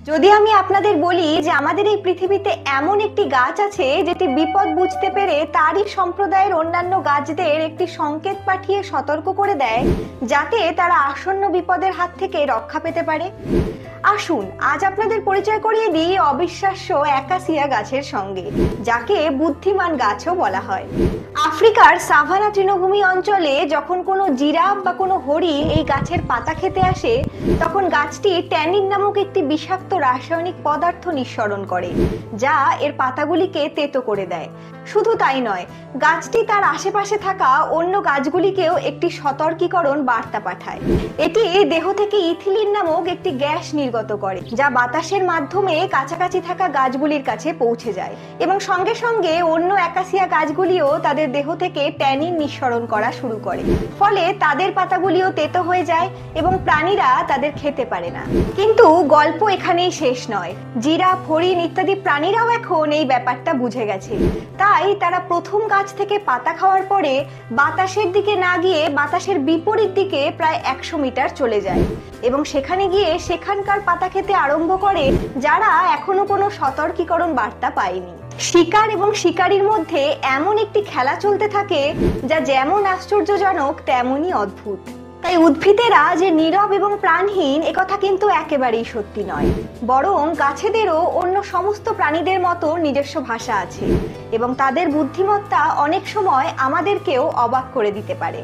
যদি আমি আপনাদের বলি যে আমাদের এই পৃথিবীতে এমন একটি গাছ আছে যেটি বিপদ বুঝতে পেরে তারই সম্প্রদায়ের অন্যান্য গাছদের একটি সংকেত পাঠিয়ে সতর্ক করে দেয় যাতে তারা আসন্ন বিপদের হাত থেকে রক্ষা পেতে পারে। আসুন আজ আপনাদের পরিচয় করিয়ে দিই অবিশ্বাস্য অ্যাকাসিয়া গাছের সঙ্গে, যাকে বুদ্ধিমান গাছও বলা হয়। আফ্রিকার সাভানা তৃণভূমি অঞ্চলে যখন কোনো জিরাফ বা কোনো হরিণ এই গাছের পাতা খেতে আসে, তখন গাছটি ট্যানিন নামক একটি বিষাক্ত রাসায়নিক পদার্থ নিঃসরণ করে, যা এর পাতাগুলিকে তেতো করে দেয়। শুধু তাই নয়, গাছটি তার আশেপাশে থাকা অন্য গাছগুলিকেও একটি সতর্কীকরণ বার্তা পাঠায়। এটি দেহ থেকে ইথিলিন নামক একটি গ্যাস নির্গত করে, যা বাতাসের মাধ্যমে কাছাকাছি থাকা গাছগুলির কাছে পৌঁছে যায় এবং সঙ্গে সঙ্গে অন্য অ্যাকাসিয়া গাছগুলিও তাদের দেহ থেকে ট্যানিন নিঃসরণ করা শুরু করে। ফলে তাদের পাতাগুলিও তেতো হয়ে যায় এবং প্রাণীরা তাদের খেতে পারে না। কিন্তু গল্প এখানেই শেষ নয়। জিরাফ, হরিণ ইত্যাদি প্রাণীরাও এখন এই ব্যাপারটা বুঝে গেছে। তাই তারা প্রথম গাছ থেকে পাতা খাওয়ার পরে বাতাসের দিকে না গিয়ে বাতাসের বিপরীত দিকে প্রায় 100 মিটার চলে যায় এবং সেখানে গিয়ে সেখানকার পাতা খেতে আরম্ভ করে, যারা এখনো কোনো সতর্কীকরণ বার্তা পায়নি। শিকার এবং শিকারীর মধ্যে এমন একটি খেলা চলতে থাকে যা যেমন আশ্চর্যজনক তেমনই অদ্ভুত। তাই উদ্ভিদেরা যে নীরব এবং প্রাণহীন একথা কিন্তু একেবারেই সত্যি নয়, বরং গাছেদেরও অন্য সমস্ত প্রাণীদের মতো নিজস্ব ভাষা আছে এবং তাদের বুদ্ধিমত্তা অনেক সময় আমাদেরকেও অবাক করে দিতে পারে।